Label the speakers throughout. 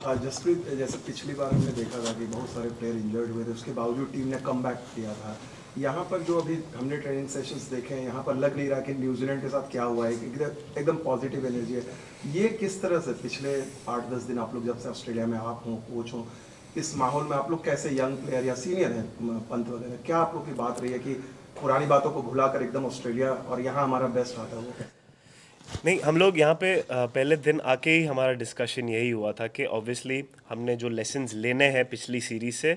Speaker 1: जसप्रीत, जैसे पिछली बार हमने देखा था कि बहुत सारे प्लेयर इंजर्ड हुए थे, उसके बावजूद टीम ने कमबैक किया था। यहाँ पर जो अभी हमने ट्रेनिंग सेशंस देखे हैं, यहाँ पर लग नहीं रहा कि न्यूजीलैंड के साथ क्या हुआ है, एकदम पॉजिटिव एनर्जी है। ये किस तरह से पिछले 8-10 दिन आप लोग जब से ऑस्ट्रेलिया में आप हों, कोच हों, इस माहौल में आप लोग कैसे, यंग प्लेयर या सीनियर हैं पंत वगैरह, क्या आप लोग की बात रही है कि पुरानी बातों को भुलाकर एकदम ऑस्ट्रेलिया और यहाँ हमारा बेस्ट आता है वो?
Speaker 2: नहीं, हम लोग यहाँ पे पहले दिन आके ही हमारा डिस्कशन यही हुआ था कि ऑब्वियसली हमने जो लेसन्स लेने हैं पिछली सीरीज से,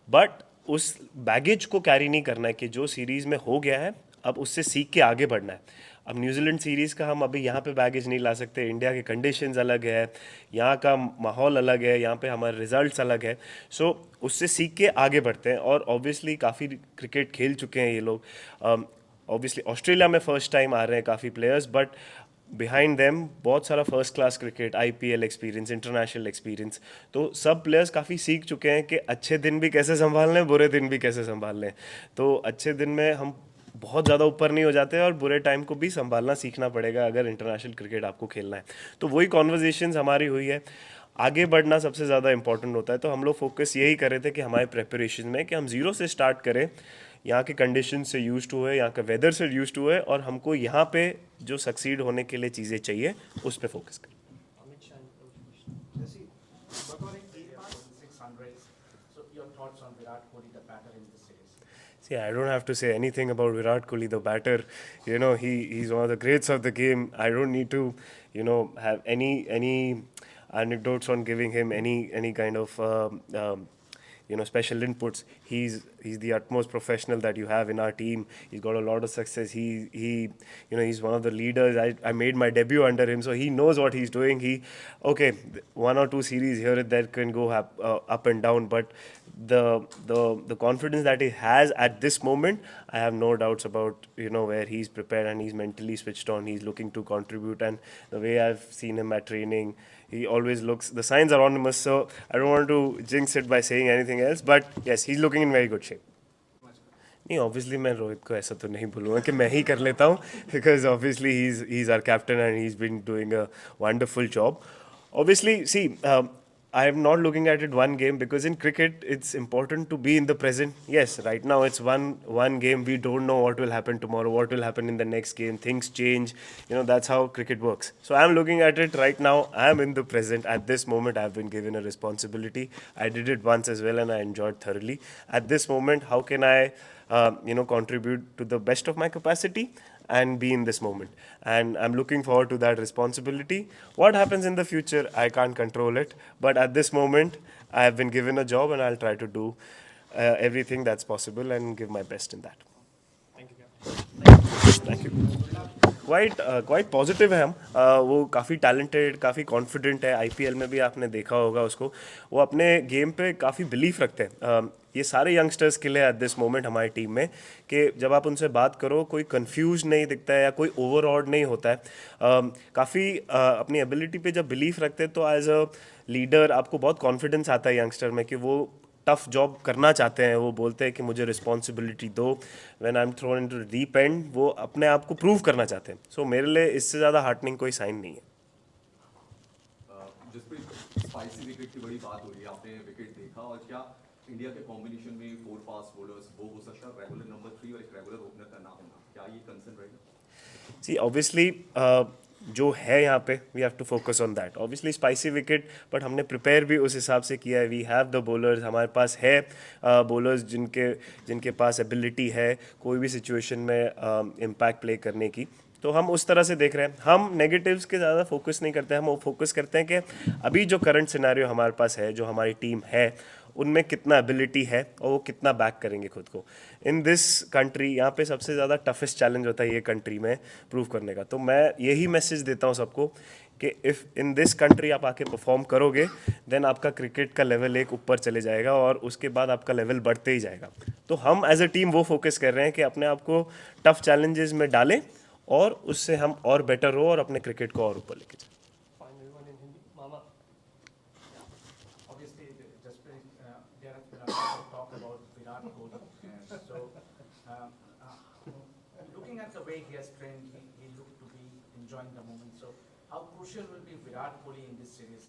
Speaker 2: बट उस बैगेज को कैरी नहीं करना है कि जो सीरीज में हो गया है अब उससे सीख के आगे बढ़ना है। अब न्यूजीलैंड सीरीज़ का हम अभी यहाँ पे बैगेज नहीं ला सकते, इंडिया के कंडीशंस अलग है, यहाँ का माहौल अलग है, यहाँ पे हमारे रिजल्ट्स अलग है। सो उससे सीख के आगे बढ़ते हैं और ऑब्वियसली काफ़ी क्रिकेट खेल चुके हैं ये लोग। ऑब्वियसली ऑस्ट्रेलिया में फर्स्ट टाइम आ रहे हैं काफ़ी प्लेयर्स, बट बिहाइंड देम बहुत सारा first class cricket, IPL experience, international experience. तो सब प्लेयर्स काफ़ी सीख चुके हैं कि अच्छे दिन भी कैसे संभालने हैं, बुरे दिन भी कैसे संभालने हैं। तो अच्छे दिन में हम बहुत ज़्यादा ऊपर नहीं हो जाते और बुरे टाइम को भी संभालना सीखना पड़ेगा अगर इंटरनेशनल क्रिकेट आपको खेलना है। तो वही कॉन्वर्जेशंस हमारी हुई है। आगे बढ़ना सबसे ज़्यादा इंपॉर्टेंट होता है, तो हम लोग फोकस यही कर रहे थे कि हमारे प्रेपरेशन में कि हम ज़ीरो से स्टार्ट करें, यहाँ के कंडीशन से यूज्ड हुए, यहाँ के वेदर से यूज्ड हुए, और हमको यहाँ पे जो सक्सीड होने के लिए चीज़ें चाहिए उस पर फोकस करें।
Speaker 3: Jesse, बतौर एक गेंदबाज 600s, so your thoughts on Virat Kohli, the batter in this series?
Speaker 2: See, I don't have to say anything about Virat Kohli, the batter. You know, he's one of the greats of the game. I don't need to, have any anecdotes on giving him any kind of special inputs. He's the utmost professional that you have in our team. He's got a lot of success. He's one of the leaders. I made my debut under him, so he knows what he's doing. Okay, one or two series here and there can go up and down, but the confidence that he has at this moment, I have no doubts about where he's prepared and he's mentally switched on. He's looking to contribute, and the way I've seen him at training, he always looks. The signs are ominous, so I don't want to jinx it by saying anything else. But yes, he's looking in very good shape. नहीं, obviously मैं रोहित को ऐसा तो नहीं बोलूँगा कि मैं ही कर लेता हूँ, because obviously he is our captain and he is been doing a wonderful job. Obviously, see, I am not looking at it one game, because in cricket it's important to be in the present. Yes, right now it's one game. We don't know what will happen tomorrow, what will happen in the next game. Things change. That's how cricket works. So I'm looking at it right now. I am in the present. At this moment, I've been given a responsibility. I did it once as well, and I enjoyed thoroughly. At this moment, how can I contribute to the best of my capacity and be in this moment? And I'm looking forward to that responsibility. What happens in the future, I can't control it, but at this moment I have been given a job and I'll try to do everything that's possible and give my best in that. Thank you. Quite positive है हम. वो काफ़ी talented, काफ़ी confident है. IPL में भी आपने देखा होगा उसको. वो अपने गेम पे काफ़ी बिलीफ रखते हैं. ये सारे यंगस्टर्स के लिए एट दिस मोमेंट हमारी टीम में, कि जब आप उनसे बात करो कोई कंफ्यूज नहीं दिखता है या कोई ओवरऑड नहीं होता है. काफ़ी अपनी एबिलिटी पे जब बिलीफ रखते हैं तो एज अ लीडर आपको बहुत कॉन्फिडेंस आता है यंगस्टर में कि वो टफ जॉब करना चाहते हैं. वो बोलते हैं कि मुझे रिस्पॉन्सिबिलिटी दो. When I am throne into the deep and, वो अपने आप को प्रूव करना चाहते हैं. सो मेरे लिए इससे ज़्यादा हार्टनिंग कोई साइन नहीं है.
Speaker 4: जसप्रीत, स्पाइसी विकेट की बड़ी बात हो रही है, आपने विकेट देखा, और क्या इंडिया के कॉम्बिनेशन में 4 फास्ट बॉलर्स वो हो सकता है रेगुलर नंबर 3 और एक रेगुलर ओपनर का ना होना, क्या ये कंसर्न रहेगा?
Speaker 2: सी, ऑब्वियसली जो है यहाँ पे we have to focus on that. Obviously spicy wicket, but हमने प्रिपेयर भी उस हिसाब से किया है. वी हैव द बॉलर्स, हमारे पास है बॉलर्स जिनके पास एबिलिटी है कोई भी सिचुएशन में इम्पैक्ट प्ले करने की. तो हम उस तरह से देख रहे हैं. हम नेगेटिव्स के ज़्यादा फोकस नहीं करते हैं. हम वो फोकस करते हैं कि अभी जो करंट सिनेरियो हमारे पास है, जो हमारी टीम है, उनमें कितना एबिलिटी है और वो कितना बैक करेंगे खुद को. इन दिस कंट्री, यहाँ पे सबसे ज़्यादा टफेस्ट चैलेंज होता है ये कंट्री में प्रूव करने का. तो मैं यही मैसेज देता हूँ सबको कि इफ़ इन दिस कंट्री आप आके परफॉर्म करोगे, देन आपका क्रिकेट का लेवल एक ऊपर चले जाएगा और उसके बाद आपका लेवल बढ़ते ही जाएगा. तो हम एज अ टीम वो फोकस कर रहे हैं कि अपने आप को टफ चैलेंजेस में डालें और उससे हम और बेटर हो और अपने क्रिकेट को और ऊपर लेके जाएं.
Speaker 3: Final one in Hindi. Mama. Obviously, there has been a lot of talk about Virat Kohli. So, looking at the way he has trained, he looked to be enjoying the moment. So, how crucial will be Virat Kohli in this series?